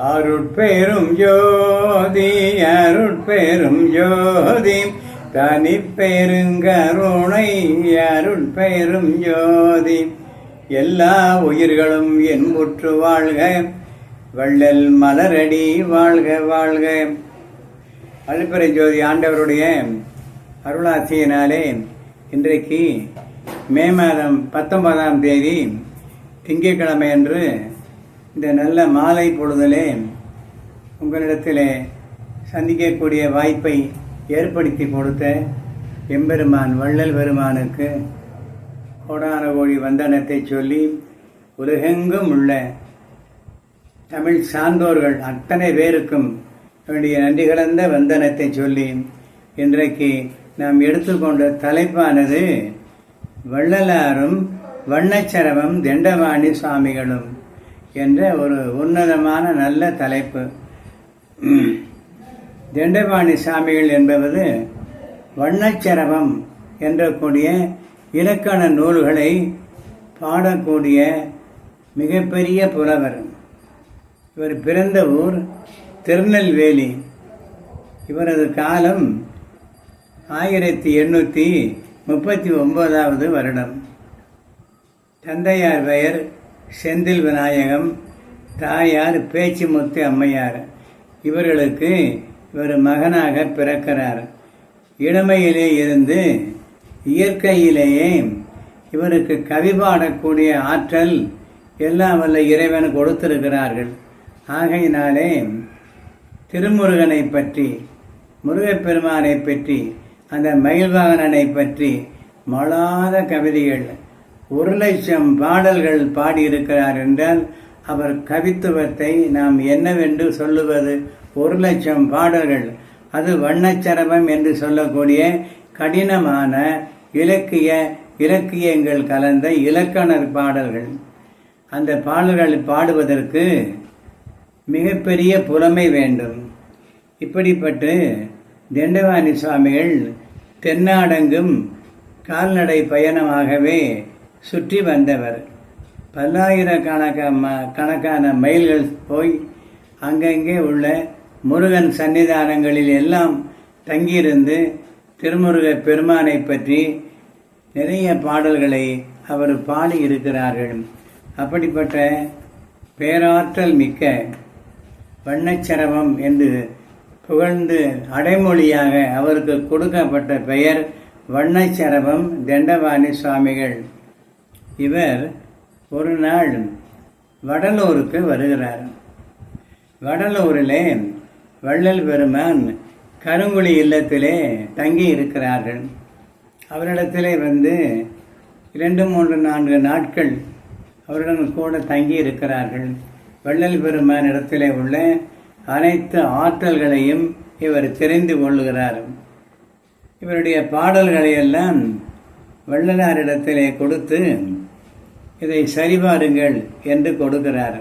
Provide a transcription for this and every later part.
அருட்பெரும் ஜோதி அருட்பெரும் ஜோதி தனிப்பெருங்கருணை அருட்பெரும் ஜோதி. எல்லா உயிர்களும் என்புற்று வாழ்க, வள்ளல் மலரடி வாழ்க வாழ்க. அருட்பெரும் ஜோதி ஆண்டவருடைய அருளாசியினாலே இன்றைக்கு மே மாதம் 19ஆம் தேதி திங்கட்கிழமை அன்று இந்த நல்ல மாலை பொழுதிலே உங்களிடத்திலே சந்திக்கக்கூடிய வாய்ப்பை ஏற்படுத்தி கொடுத்த எம்பெருமான் வள்ளல் பெருமானுக்கு கோடான கோடி வந்தனத்தை சொல்லி உலகெங்கும் உள்ள தமிழ் சான்றோர்கள் அத்தனை பேருக்கும் வேண்டிய நன்றி கலந்த வந்தனத்தை சொல்லி இன்றைக்கு நாம் எடுத்துக்கொண்ட தலைப்பானது வள்ளலாரும் வண்ணச்சரவம் தண்டபாணி சுவாமிகளும் என்ற ஒரு உன்னதமான நல்ல தலைப்பு. தண்டபாணி சுவாமிகள் என்பது வண்ணச்சரவம் என்ற கூடிய இலக்கண நூல்களை பாடக்கூடிய மிகப்பெரிய புலவர். இவர் பிறந்த ஊர் திருநெல்வேலி. இவரது காலம் 1839 வருடம். தந்தையார் பெயர் செந்தில் விநாயகம், தாயார் பேச்சிமுத்து அம்மையார். இவர்களுக்கு இவர் மகனாக பிறக்கிறார். இளமையிலே இருந்து இயற்கையிலேயே இவருக்கு கவி பாடக்கூடிய ஆற்றல் எல்லாம் வல்ல இறைவன் கொடுத்திருக்கிறார்கள். ஆகையினாலே திருமுருகனை பற்றி, முருகப்பெருமானை பற்றி, அந்த மயில்வாகனனை பற்றி மலாத கவிதைகள் 1,00,000 பாடல்கள் பாடியிருக்கிறார் என்றால் அவர் கவித்துவத்தை நாம் என்னவென்று சொல்லுவது? 1,00,000 பாடல்கள். அது வண்ணச்சரவம் என்று சொல்லக்கூடிய கடினமான இலக்கியங்கள் கலந்த இலக்கண பாடல்கள். அந்த பாடல்கள் பாடுவதற்கு மிகப்பெரிய புலமை வேண்டும். இப்படிப்பட்டு தண்டபாணி சுவாமிகள் தென்னாடெங்கும் கால்நடை பயணமாகவே சுற்றி வந்தவர். பல்லாயிரக்கணக்கான மைல்கள் போய் அங்கங்கே உள்ள முருகன் சன்னிதானங்களில் எல்லாம் தங்கியிருந்து திருமுருக பெருமானை பற்றி நிறைய பாடல்களை அவர் பாடி இருக்கிறார்கள். அப்படிப்பட்ட பேராற்றல் மிக்க வண்ணச்சரவம் என்று புகழ்ந்து அடைமொழியாக அவருக்கு கொடுக்கப்பட்ட பெயர் வண்ணச்சரவம் தண்டபாணி சுவாமிகள். இவர் ஒரு நாள் வடலூருக்கு வருகிறார். வடலூரிலே வள்ளல் பெருமான் கருங்குழி இல்லத்திலே தங்கி இருக்கிறார்கள். அவரிடத்திலே வந்து 2, 3, 4 நாட்கள் அவருடன் கூட தங்கி இருக்கிறார்கள். வள்ளல் பெருமான் இடத்திலே உள்ள அனைத்து ஆற்றல்களையும் இவர் தெரிந்து கொள்ளுகிறார். இவருடைய பாடல்களை எல்லாம் வள்ளலாரிடத்திலே கொடுத்து இதை சரிபாருங்கள் என்று கொடுக்கிறார்.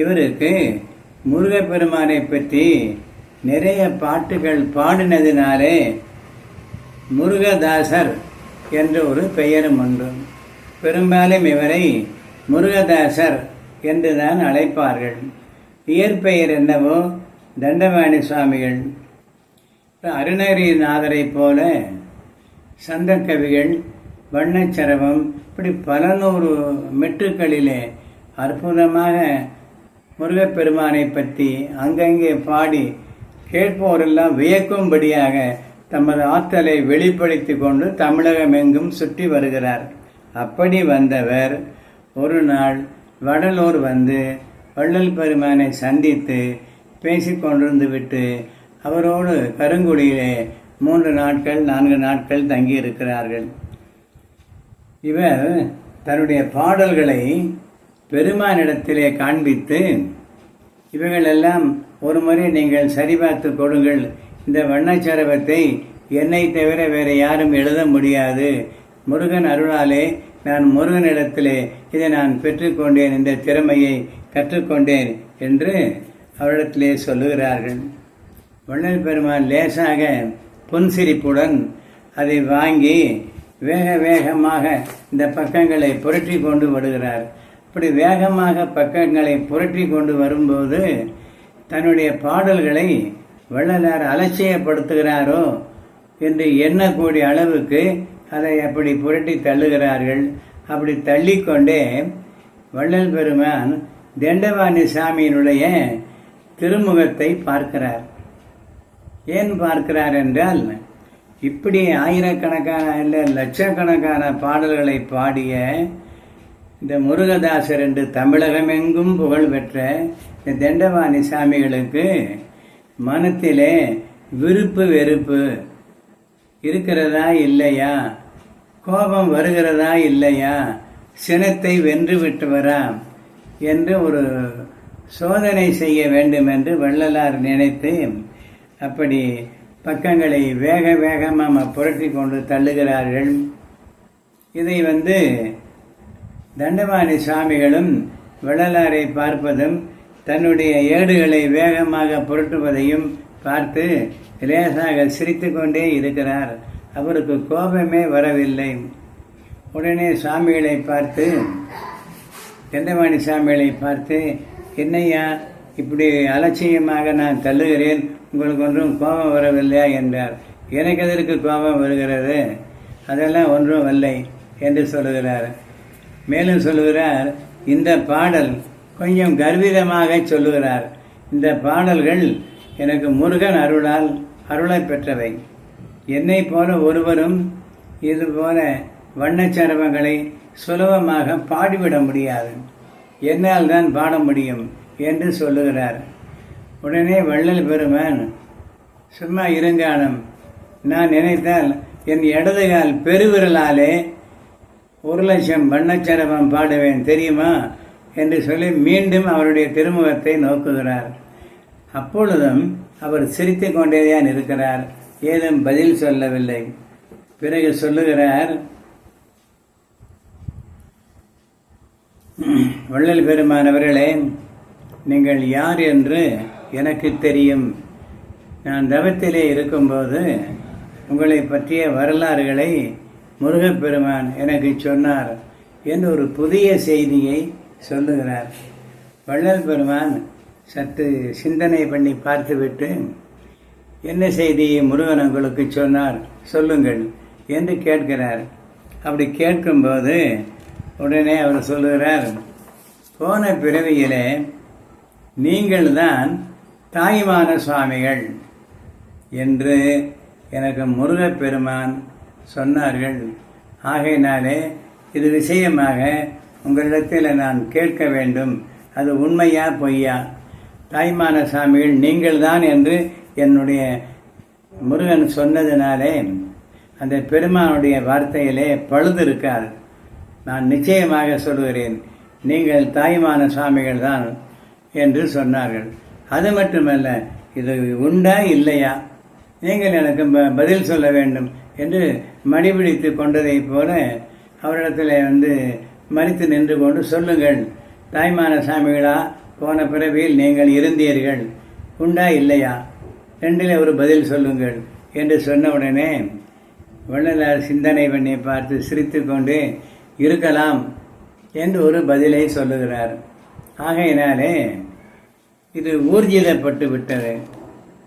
இவருக்கு முருகப்பெருமானை பற்றி நிறைய பாட்டுகள் பாடினதினாலே முருகதாசர் என்ற ஒரு பெயரும் உண்டு. பெரும்பாலும் இவரை முருகதாசர் என்றுதான் அழைப்பார்கள். இயற்பெயர் என்னவோ தண்டபாணி சுவாமிகள். அருணகிரிநாதரை போல சந்தக்கவிகள், வண்ணச்சரவம், இப்படி பல 100 மெட்டுக்களிலே அற்புதமாக முருகப்பெருமானை பற்றி அங்கங்கே பாடி கேட்போரெல்லாம் வியக்கும்படியாக தமது ஆற்றலை வெளிப்படுத்தி கொண்டு தமிழகம் எங்கும் சுற்றி வருகிறார். அப்படி வந்தவர் ஒரு நாள் வடலூர் வந்து வள்ளல் பெருமானை சந்தித்து பேசிக்கொண்டிருந்து விட்டு அவரோடு கருங்குடியிலே 3 நாட்கள் 4 நாட்கள் தங்கியிருக்கிறார்கள். இவர் தன்னுடைய பாடல்களை பெருமானிடத்திலே காண்பித்து, இவைகளெல்லாம் ஒரு முறை நீங்கள் சரிபார்த்து கொடுங்கள், இந்த வண்ணச்சரவத்தை என்னை தவிர வேறு யாரும் எழுத முடியாது, முருகன் அருளாலே நான் முருகனிடத்திலே இதை நான் பெற்றுக்கொண்டேன், இந்த திறமையை கற்றுக்கொண்டேன் என்று அவரிடத்திலே சொல்லுகிறார்கள். வள்ளல் பெருமான் லேசாக புன்சிரிப்புடன் அதை வாங்கி வேக வேகமாக இந்த பக்கங்களை புரட்டி கொண்டு வருகிறார். இப்படி வேகமாக பக்கங்களை புரட்டி கொண்டு வரும்போது தன்னுடைய பாடல்களை வள்ளலார் அலட்சியப்படுத்துகிறாரோ என்று எண்ணக்கூடிய அளவுக்கு அதை அப்படி புரட்டி தள்ளுகிறார்கள். அப்படி தள்ளிக்கொண்டே வள்ளல் பெருமான் தண்டபாணி சாமியினுடைய திருமுகத்தை பார்க்கிறார். ஏன் பார்க்கிறார் என்றால், இப்படி ஆயிரக்கணக்கான இல்லை லட்சக்கணக்கான பாடல்களை பாடிய இந்த முருகதாசர் என்று தமிழகமெங்கும் புகழ் பெற்ற இந்த தண்டபாணி சாமிகளுக்கு மனத்திலே விருப்பு வெறுப்பு இருக்கிறதா இல்லையா, கோபம் வருகிறதா இல்லையா, சினத்தை வென்று விட்டுவரா என்று ஒரு சோதனை செய்ய வேண்டும் என்று வள்ளலார் நினைத்து அப்படி பக்கங்களை வேக வேகமாக புரட்டி கொண்டு தள்ளுகிறார்கள். இதை தண்டபாணி சுவாமிகளும் வள்ளலாரை பார்ப்பதும் தன்னுடைய ஏடுகளை வேகமாக புரட்டுவதையும் பார்த்து லேசாக சிரித்து கொண்டே இருக்கிறார். அவருக்கு கோபமே வரவில்லை. உடனே சுவாமிகளை பார்த்து, தண்டபாணி சுவாமிகளை பார்த்து, என்னையா இப்படி அலட்சியமாக நான் தள்ளுகிறேன், உங்களுக்கு ஒன்றும் கோபம் வரவில்லையா என்றார். எனக்கு எதற்கு கோபம் வருகிறது, அதெல்லாம் ஒன்றும் இல்லை என்று சொல்லுகிறார். மேலும் சொல்லுகிறார், இந்த பாடல் கொஞ்சம் கர்விதமாக சொல்லுகிறார். இந்த பாடல்கள் எனக்கு முருகன் அருளை பெற்றவை. என்னை போல ஒருவரும் இது போல வண்ணச்சரவங்களை சுலபமாக பாடிவிட முடியாது, என்னால் தான் பாட முடியும் என்று சொல்லுகிறார். உடனே வள்ளல் பெருமான், சும்மா இருங்கானம், நான் நினைத்தால் என் இடதுகால் பெருவிரலாலே 1,00,000 வண்ணச்சரவம் பாடுவேன் தெரியுமா என்று சொல்லி மீண்டும் அவருடைய திருமுகத்தை நோக்குகிறார். அப்பொழுதும் அவர் சிரித்து கொண்டேதான் இருக்கிறார், ஏதும் பதில் சொல்லவில்லை. பிறகு சொல்லுகிறார், வள்ளல் பெருமான் அவர்களே, நீங்கள் யார் என்று எனக்கு தெரியும். நான் தவத்திலே இருக்கும்போது உங்களை பற்றிய வரலாறுகளை முருகப்பெருமான் எனக்கு சொன்னார் என்று ஒரு புதிய செய்தியை சொல்லுகிறார். வள்ளல் பெருமான் சற்று சிந்தனை பண்ணி பார்த்துவிட்டு, என்ன செய்தியை முருகன் உங்களுக்கு சொன்னார் சொல்லுங்கள் என்று கேட்கிறார். அப்படி கேட்கும்போது உடனே அவர் சொல்லுகிறார், போன பிறவியிலே நீங்கள் தான் தாய்மான சுவாமிகள் என்று எனக்கு முருகப்பெருமான் சொன்னார்கள். ஆகையினாலே இது விஷயமாக உங்களிடத்தில் நான் கேட்க வேண்டும், அது உண்மையா பொய்யா? தாய்மான சாமிகள் நீங்கள் தான் என்று என்னுடைய முருகன் சொன்னதினாலே அந்த பெருமானுடைய வார்த்தையிலே பழுது இருக்காது. நான் நிச்சயமாக சொல்கிறேன், நீங்கள் தாய்மான சுவாமிகள் தான் என்று சொன்னார்கள். அது மட்டுமல்ல, இது உண்டா இல்லையா, நீங்கள் எனக்கு பதில் சொல்ல வேண்டும் என்று மடிபிடித்து கொண்டதை போல அவரிடத்தில் மறித்து நின்று கொண்டு, சொல்லுங்கள், தாய்மான சாமிகளா போன பிறவியில் நீங்கள் இருந்தீர்கள், உண்டா இல்லையா, ரெண்டில் ஒரு பதில் சொல்லுங்கள் என்று சொன்ன உடனே வள்ளலார் சிந்தனை பண்ணி பார்த்து சிரித்து கொண்டு இருக்கலாம் என்று ஒரு பதிலை சொல்லுகிறார். ஆகையினாலே இது ஊர்ஜிதப்பட்டு விட்டது.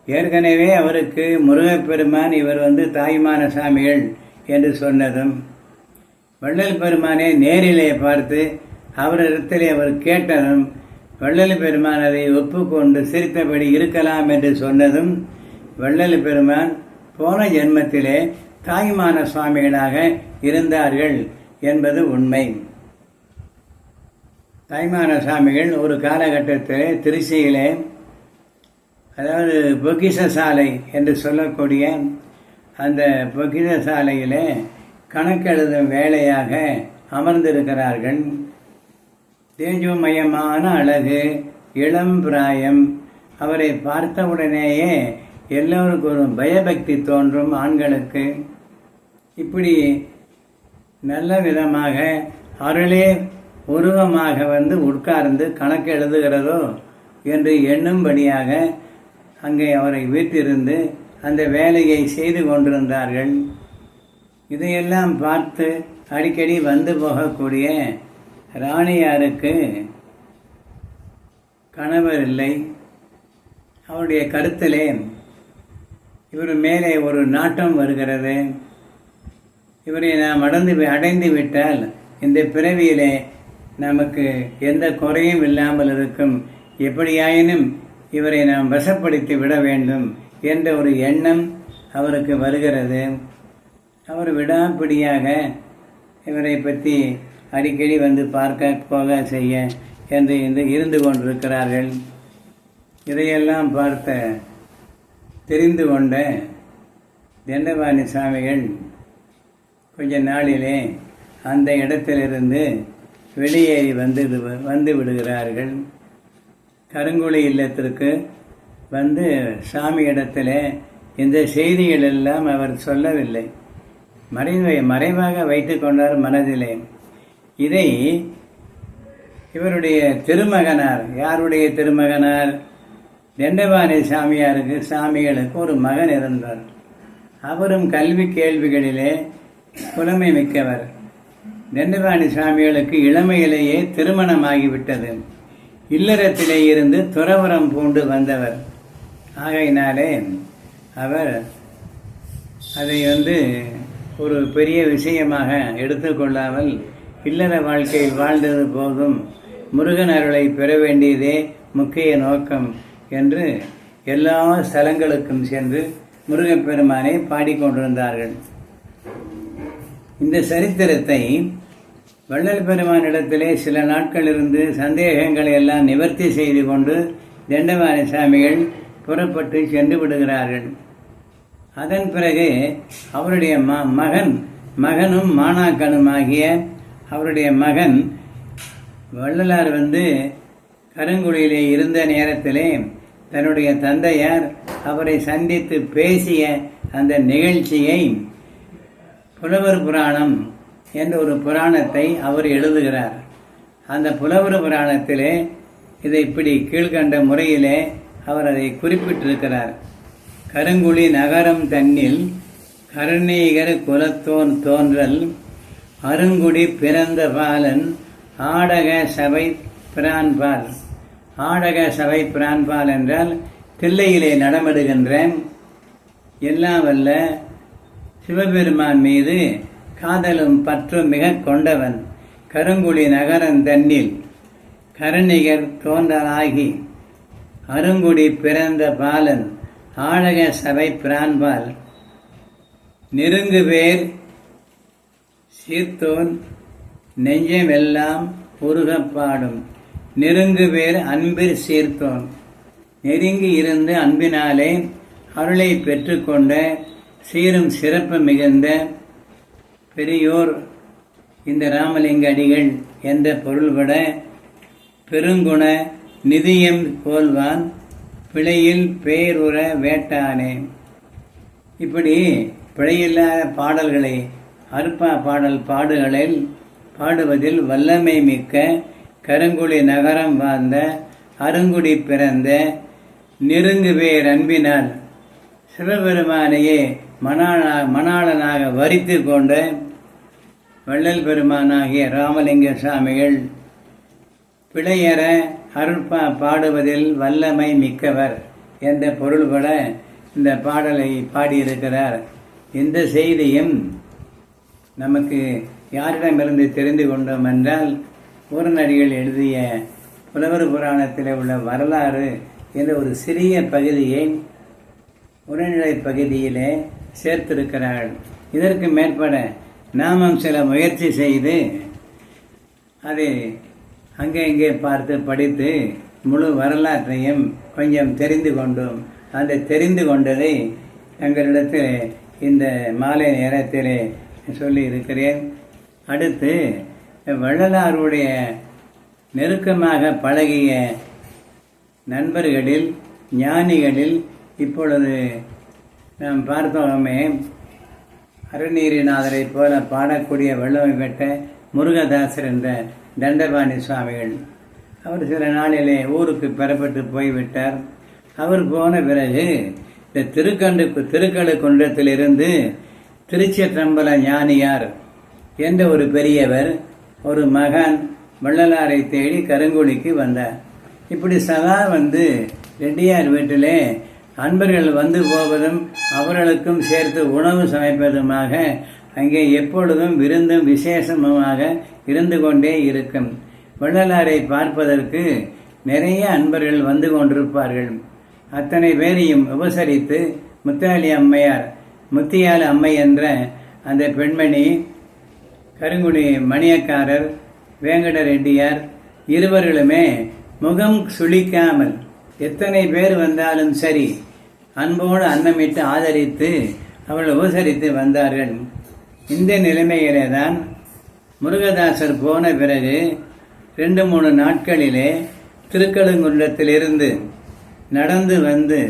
ஏற்கனவே அவருக்கு முருகப்பெருமான் இவர் தாய்மான சாமிகள் என்று சொன்னதும், வள்ளல் பெருமானை நேரிலே பார்த்து அவரிடத்திலே அவர் கேட்டதும், வள்ளல் பெருமான் அதை ஒப்புக்கொண்டு சிரித்தபடி இருக்கலாம் என்று சொன்னதும், வள்ளல் பெருமான் போன ஜென்மத்திலே தாய்மான சுவாமிகளாக இருந்தார்கள் என்பது உண்மை. தாய்மான சுவாமிகள் ஒரு காலகட்டத்திலே திருச்சியிலே, அதாவது பொக்கிஷ சாலை என்று சொல்லக்கூடிய அந்த பொக்கிஷ சாலையிலே கணக்கெழுதும் வேலையாக அமர்ந்திருக்கிறார்கள். தேஜோமயமான அழகு, இளம் பிராயம். அவரை பார்த்தவுடனேயே எல்லோருக்கும் ஒரு பயபக்தி தோன்றும் ஆண்களுக்கு. இப்படி நல்ல விதமாக அருளே உருவமாக உட்கார்ந்து கணக்கு எழுதுகிறதோ என்று எண்ணும்படியாக அங்கே அவரை வீட்டிருந்து அந்த வேலையை செய்து கொண்டிருந்தார்கள். இதையெல்லாம் பார்த்து அடிக்கடி வந்து போகக்கூடிய ராணியாருக்கு கணவர் இல்லை. அவருடைய கருத்திலே இவர் மேலே ஒரு நாட்டம் வருகிறது. இவரை நாம் அடைந்து விட்டால் இந்த பிறவியிலே நமக்கு எந்த குறையும் இல்லாமல் இருக்கும், எப்படியாயினும் இவரை நாம் வசப்படுத்தி விட வேண்டும் என்ற ஒரு எண்ணம் அவருக்கு வருகிறது. அவர் விடாப்பிடியாக இவரை பற்றி அடிக்கடி வந்து பார்க்க போக செய்ய என்று இருந்து கொண்டிருக்கிறார்கள். இதையெல்லாம் தெரிந்து கொண்ட தண்டபாணி சுவாமிகள் கொஞ்ச நாளிலே அந்த இடத்திலிருந்து வெளியேறி வந்து விடுகிறார்கள். கருங்குழி இல்லத்திற்கு வந்து சாமி இடத்துல இந்த செய்திகள் எல்லாம் அவர் சொல்லவில்லை, மறைவாக வைத்து கொண்டார் மனதிலே. இதை இவருடைய திருமகனார், யாருடைய திருமகனார்? தண்டபாணி சாமிகளுக்கு ஒரு மகன் இருந்தார். அவரும் கல்வி கேள்விகளிலே புலமை மிக்கவர். தண்டபாணி சாமிகளுக்கு இளமையிலேயே திருமணமாகிவிட்டது. இல்லறத்திலே இருந்து துறவரம் பூண்டு வந்தவர். ஆகையினாலே அவர் அதை ஒரு பெரிய விஷயமாக எடுத்துக்கொள்ளாமல் இல்லற வாழ்க்கையில் வாழ்ந்தது போதும், முருகன் அருளை பெற வேண்டியதே முக்கிய நோக்கம் என்று எல்லா ஸ்தலங்களுக்கும் சென்று முருகப்பெருமானை பாடிக்கொண்டிருந்தார்கள். இந்த சரித்திரத்தை வள்ளல் பெருமானிடத்திலே சில நாட்கள் இருந்து சந்தேகங்களை எல்லாம் நிவர்த்தி செய்து கொண்டு தண்டபாணி சாமிகள் புறப்பட்டு சென்று விடுகிறார்கள். அதன் பிறகு அவருடைய மகனும் மாணாக்கனுமாகிய அவருடைய மகன் வள்ளலார் கருங்குழியிலே இருந்த நேரத்திலே தன்னுடைய தந்தையார் அவரை சந்தித்து பேசிய அந்த நிகழ்ச்சியை புலவர் புராணம் என்ற ஒரு புராணத்தை அவர் எழுதுகிறார். அந்த புலவர் புராணத்திலே இதை இப்படி கீழ்கண்ட முறையிலே அவர் அதை குறிப்பிட்டிருக்கிறார். கருங்குழி நகரம் தன்னில் கருணீகர் குலத்தோன் தோன்றல் அருங்குடி பிறந்த பாலன் ஆடக சபை பிரான்பால். ஆடக சபை பிரான்பால் என்றால் தில்லையிலே நடமிடுகின்ற எல்லாம் வல்ல சிவபெருமான் மீது காதலும் பற்றும் மிக கொண்டவன். கருங்குழி நகரம் தன்னில் கருணிகர் தோன்றலாகி அருங்குடி பிறந்த பாலன் ஆழக சபை பிரான்பால் நெருங்கு பேர் சீர்த்தோன் நெஞ்சமெல்லாம் உருகப்பாடும். நெருங்கு பேர் அன்பிற் சீர்த்தோன், நெருங்கி இருந்து அன்பினாலே அருளை பெற்றுக்கொண்ட சீரும் சிறப்பு மிகுந்த பெரியோர் இந்த ராமலிங்க அடிகள் என்ற பொருள்பட பெருங்குண நிதியம் போல்வான் பிழையில் பேருற வேட்டானே. இப்படி பிழையில்லாத பாடல்களை அற்பா பாடல் பாடுவதில் வல்லமை மிக்க கருங்குழி நகரம் வாழ்ந்த அருங்குடி பிறந்த நெருங்கு பேர் அன்பினால் சிவபெருமானையே மணாளனாக வரித்து கொண்ட வள்ளல் பெருமானாகிய ராமலிங்க சாமிகள் பிழையற அருட்பா பாடுவதில் வல்லமை மிக்கவர் என்ற பொருள்பட இந்த பாடலை பாடியிருக்கிறார். இந்த செய்தியும் நமக்கு யாரிடமிருந்து தெரிந்து கொண்டோம் என்றால் பூரணடிகள் எழுதிய புலவர் புராணத்தில் உள்ள வரலாறு என்ற ஒரு சிறிய பகுதியை உரைநிலை பகுதியிலே சேர்த்திருக்கிறார்கள். இதற்கு மேற்பட நாமும் சில முயற்சி செய்து அதை அங்கே இங்கே பார்த்து படித்து முழு வரலாற்றையும் கொஞ்சம் தெரிந்து கொண்டோம். அந்த தெரிந்து கொண்டதை எங்களிடத்தில் இந்த மாலை நேரத்திலே சொல்லி இருக்கிறேன். அடுத்து வள்ளலாருடைய நெருக்கமாக பழகிய நண்பர்களில் ஞானிகளில் இப்பொழுது நாம் பார்த்தோமே, அருணீரிநாதரை போல பாடக்கூடிய வல்லமை பெற்ற முருகதாசர் என்ற தண்டபாணி சுவாமிகள். அவர் சில நாளிலே ஊருக்கு பெறப்பட்டு போய்விட்டார். அவர் போன பிறகு இந்த திருக்கழுக்குன்றத்திலிருந்து திருச்சிற்றம்பல ஞானியார் என்ற ஒரு பெரியவர் ஒரு மகான் வள்ளலாரை தேடி கருங்குழிக்கு வந்தார். இப்படி சதா ரெட்டியார் வீட்டிலே அன்பர்கள் வந்து போவதும் அவர்களுக்கும் சேர்த்து உணவு சமைப்பதுமாக அங்கே எப்பொழுதும் விருந்தும் விசேஷமுமாக இருந்து கொண்டே இருக்கும். வள்ளலாரை பார்ப்பதற்கு நிறைய அன்பர்கள் வந்து கொண்டிருப்பார்கள். அத்தனை பேரையும் உபசரித்து முத்தாலி அம்மையார், முத்தியால அம்மை என்ற அந்த பெண்மணி, கருங்குடி மணியக்காரர், வேங்கட ரெட்டியார் இருவர்களுமே முகம் சுளிக்காமல் எத்தனை பேர் வந்தாலும் சரி அன்போடு அன்னமிட்டு ஆதரித்து அவள் உபசரித்து வந்தார்கள். இந்த நிலைமையிலே தான் முருகதாசர் போன பிறகு 2-3 நாட்களிலே திருக்கழுங்குன்றத்திலிருந்து நடந்து வந்து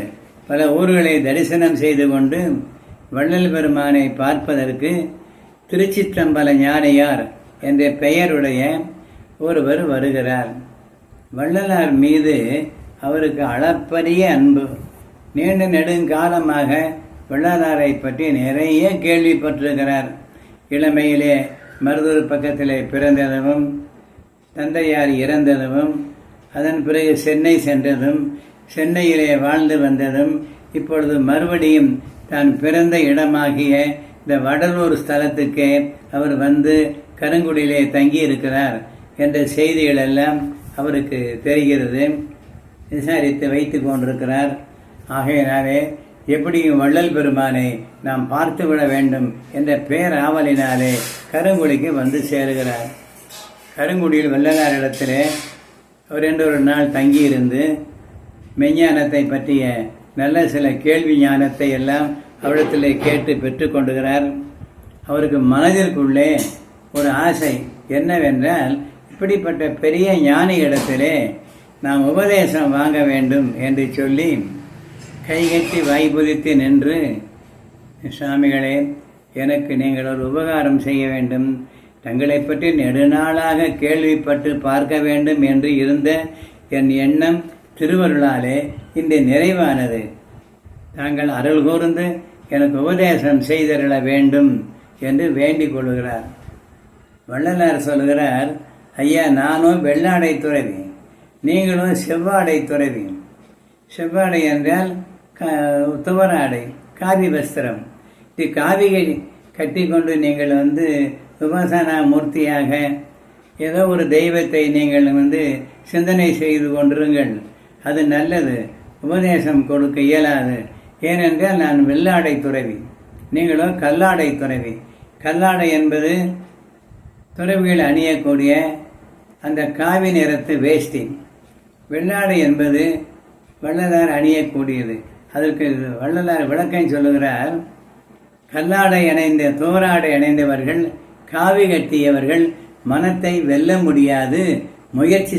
பல ஊர்களை தரிசனம் செய்து கொண்டு வள்ளல் பெருமானை பார்ப்பதற்கு திருச்சிற்றம்பல ஞானியார் என்ற பெயருடைய ஒருவர் வருகிறார். வள்ளலார் மீது அவருக்கு அளப்பரிய அன்பு. நீண்ட நெடுங்காலமாக வள்ளலாரை பற்றி நிறைய கேள்விப்பட்டிருக்கிறார். இளமையிலே மருதூர் பக்கத்திலே பிறந்ததும், தந்தையார் இறந்ததும், அதன் பிறகு சென்னை சென்றதும், சென்னையிலே வாழ்ந்து வந்ததும், இப்பொழுது மறுபடியும் தான் பிறந்த இடமாகிய இந்த வடலூர் ஸ்தலத்துக்கே அவர் வந்து கருங்குடியிலே தங்கி இருக்கிறார் என்ற செய்திகள் எல்லாம் அவருக்கு தெரிகிறது. விசாரித்து வைத்து கொண்டிருக்கிறார். ஆகையினாலே எப்படியும் வள்ளல் பெருமானை நாம் பார்த்துவிட வேண்டும் என்ற பேராவலினாலே கருங்குடிக்கு வந்து சேருகிறார். கருங்குடியில் வள்ளலாரிடத்திலே ஒரு 2 நாள் தங்கியிருந்து மெஞ்ஞானத்தை பற்றிய நல்ல சில கேள்வி ஞானத்தை எல்லாம் அவரிடத்திலே கேட்டு பெற்றுக்கொண்டுகிறார். அவருக்கு மனதிற்குள்ளே ஒரு ஆசை என்னவென்றால், இப்படிப்பட்ட பெரிய ஞானியிடத்திலே நாம் உபதேசம் வாங்க வேண்டும் என்று சொல்லி கைகட்டி வாய்புதித்து நின்று, சுவாமிகளே, எனக்கு நீங்கள் ஒரு உபகாரம் செய்ய வேண்டும், தங்களை பற்றி நெடுநாளாக கேள்விப்பட்டு பார்க்க வேண்டும் என்று இருந்த என் எண்ணம் திருவருளாலே இன்று நிறைவானது. தாங்கள் அருள் கூர்ந்து எனக்கு உபதேசம் செய்தருள வேண்டும் என்று வேண்டிக் கொள்கிறார். வள்ளலார் சொல்கிறார், ஐயா, நானும் வெள்ளாடை துறவி, நீங்களும் செவ்வாடை துறவி. செவ்வாடை என்றால் துவராடை, காவி வஸ்திரம். இது காவிகை கட்டி கொண்டு நீங்கள் உபாசனா மூர்த்தியாக ஏதோ ஒரு தெய்வத்தை நீங்கள் சிந்தனை செய்து கொண்டிருங்கள். அது நல்லது. உபதேசம் கொடுக்க இயலாது. ஏனென்றால் நான் வெள்ளாடை துறவி, நீங்களோ கல்லாடை துறவி. கல்லாடை என்பது துறவிகள் அணியக்கூடிய அந்த காவி நிறத்து வேஷ்டி. வெள்ளாடை என்பது வள்ளலார் அணியக்கூடியது. அதற்கு வள்ளலார் விளக்கம் சொல்லுகிறார். கல்லாடை அணைந்த தோராடை அணைந்தவர்கள், காவி கட்டியவர்கள் மனத்தை வெல்ல முடியாது. முயற்சி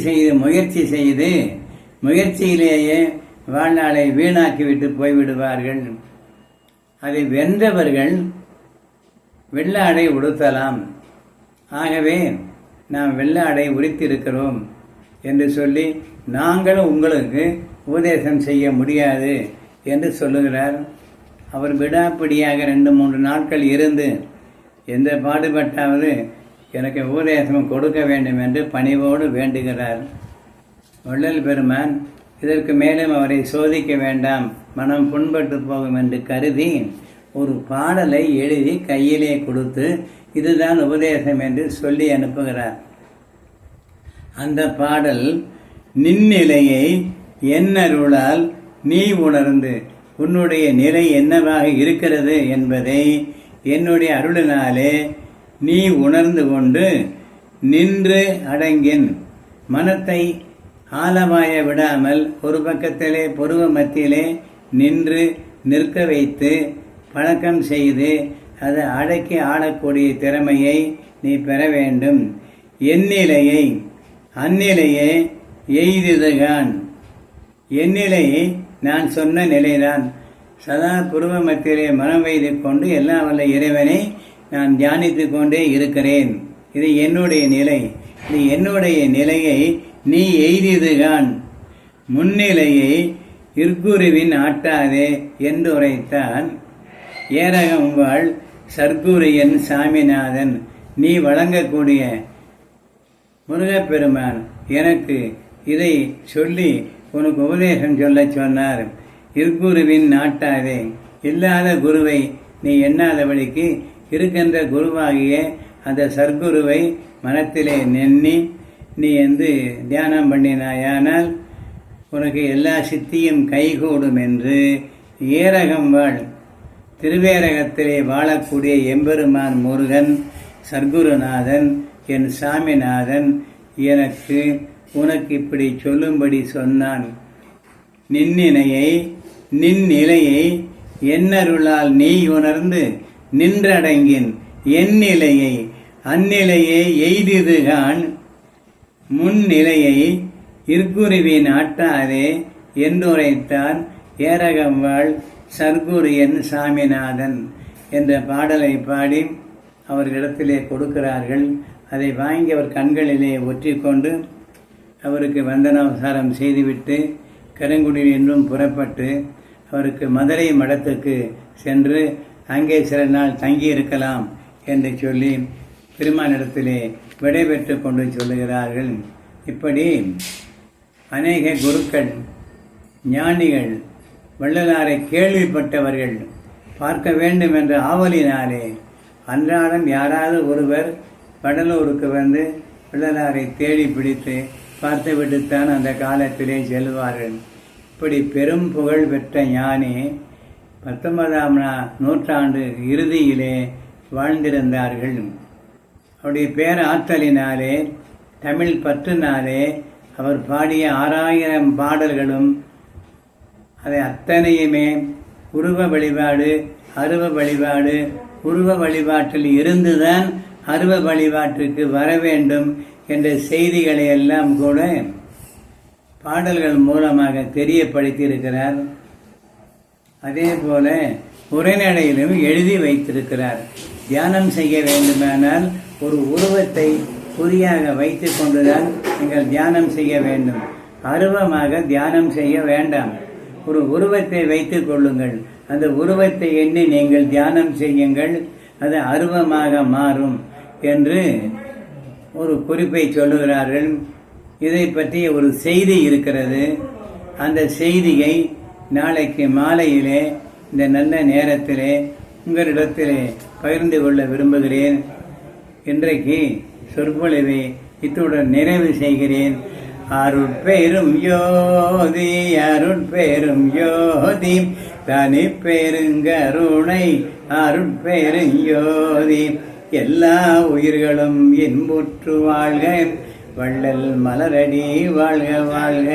செய்து முயற்சியிலேயே வாழ்நாளை வீணாக்கிவிட்டு போய்விடுவார்கள். அதை வென்றவர்கள் வெள்ளாடை உடுத்தலாம். ஆகவே நாம் வெள்ளாடை உரித்திருக்கிறோம் என்று சொல்லி, நாங்களும் உங்களுக்கு உபதேசம் செய்ய முடியாது என்று சொல்லுகிறார். அவர் விடாப்பிடியாக 2-3 நாட்கள் இருந்து எந்த பாடுபட்டாவது எனக்கு உபதேசம் கொடுக்க வேண்டும் என்று பணிவோடு வேண்டுகிறார். வள்ளல் பெருமான் இதற்கு மேலும் அவரை சோதிக்க வேண்டாம், மனம் புண்பட்டு போகும் என்று கருதி ஒரு பாடலை எழுதி கையிலே கொடுத்து, இதுதான் உபதேசம் என்று சொல்லி அனுப்புகிறார். அந்த பாடல், நின்னிலையை என்னருளால் நீ உணர்ந்து உன்னுடைய நிலை என்னவாக இருக்கிறது என்பதை என்னுடைய அருளினாலே நீ உணர்ந்து கொண்டு நின்று அடங்கின், மனத்தை ஆலமாய விடாமல் ஒரு பக்கத்திலே பொருவ மத்தியிலே நின்று நிற்க வைத்து பழக்கம் செய்து அதை அடக்கி ஆளக்கூடிய திறமையை நீ பெற வேண்டும். எந்நிலையை அந்நிலையே எய்துகான். எந்நிலையை நான் சொன்ன நிலைதான். சதா புருவ மத்தியிலே மனம் வைத்து கொண்டு எல்லாம் வல்ல இறைவனை நான் தியானித்து கொண்டே இருக்கிறேன். இது என்னுடைய நிலை. இது என்னுடைய நிலையை நீ எய்துகான். முன்னிலையை இற்குருவின் ஆட்டாதே என்று உரைத்தான். ஏரகம் வாழ் சர்க்குரியன் சாமிநாதன், நீ வழங்கக்கூடிய முருகப்பெருமான் எனக்கு இதை சொல்லி உனக்கு உபதேசம் சொல்ல சொன்னார். இக்குருவின் நாட்டாதே, இல்லாத குருவை நீ எண்ணாதபடிக்கு இருக்கின்ற குருவாகிய அந்த சர்க்குருவை மனத்திலே நெண்ணி நீ தியானம் பண்ணினாயானால் உனக்கு எல்லா சித்தியும் கைகூடும் என்று ஏரகம் வாழ் திருவேரகத்திலே வாழக்கூடிய எம்பெருமான் முருகன் சர்க்குருநாதன் என் சாமிநாதன் எனக்கு உனக்கு இப்படி சொல்லும்படி சொன்னான். நின்னிலையை என்னருளால் நீ உணர்ந்து நின்றடங்கின் எந்நிலையை அந்நிலையை எய்திதுகான் முன்னிலையை இற்குருவின் ஆட்டாதே என்றுரைத்தான் ஏரகம்வாள் சர்க்குரு என் சாமிநாதன் என்ற பாடலை பாடி அவர்களிடத்திலே கொடுக்கிறார்கள். அதை வாங்கி அவர் கண்களிலே ஒற்றிக்கொண்டு அவருக்கு வந்தனாவசாரம் செய்துவிட்டு கருங்குடியில் என்றும் புறப்பட்டு அவருக்கு மதுரை மடத்துக்கு சென்று அங்கே சில நாள் தங்கியிருக்கலாம் என்று சொல்லி பெருமானிடத்திலே விடைபெற்று கொண்டு சொல்லுகிறார்கள். இப்படி அநேக குருக்கள் ஞானிகள் வள்ளலாரை கேள்விப்பட்டவர்கள் பார்க்க வேண்டும் என்ற ஆவலினாலே அன்றாடம் யாராவது ஒருவர் வடலூருக்கு வள்ளலாரை தேடி பிடித்து பார்த்துவிட்டுத்தான் அந்த காலத்திலே செல்வார்கள். இப்படி பெரும் புகழ் பெற்ற ஞானி 19ஆம் நூற்றாண்டு இறுதியிலே வாழ்ந்திருந்தார்கள். அவருடைய பேராற்றலினாலே தமிழ் பற்றினாலே அவர் பாடிய 6000 பாடல்களும் அதை அத்தனையுமே உருவ வழிபாடு அருவ வழிபாடு உருவ வழிபாட்டில் இருந்துதான் அருவ வழிபாட்டுக்கு வர வேண்டும் என்ற செய்திகளை எல்லாம் கூட பாடல்கள் மூலமாக தெரியப்படுத்தியிருக்கிறார். அதே போல உரைநடையிலும் எழுதி வைத்திருக்கிறார். தியானம் செய்ய வேண்டுமானால் ஒரு உருவத்தை குறியாக வைத்து கொண்டுதான் நீங்கள் தியானம் செய்ய வேண்டும். அருவமாக தியானம் செய்ய வேண்டாம். ஒரு உருவத்தை வைத்துக் கொள்ளுங்கள். அந்த உருவத்தை எண்ணி நீங்கள் தியானம் செய்யுங்கள், அது அருவமாக மாறும் என்று ஒரு குறிப்பை சொல்லுகிறார்கள். இதை பற்றிய ஒரு செய்தி இருக்கிறது. அந்த செய்தியை நாளைக்கு மாலையிலே இந்த நல்ல நேரத்திலே உங்களிடத்திலே பகிர்ந்து கொள்ள விரும்புகிறேன். இன்றைக்கு சொற்பொழிவை இத்துடன் நிறைவு செய்கிறேன். அருட்பெரும் யோதி அருட்பெரும் யோதி தனி பெருங்கருணை அருட்பெரும் யோதி எல்லா உயிர்களும் இன்புற்று வாழ்க வள்ளல் மலரடி வாழ்க வாழ்க.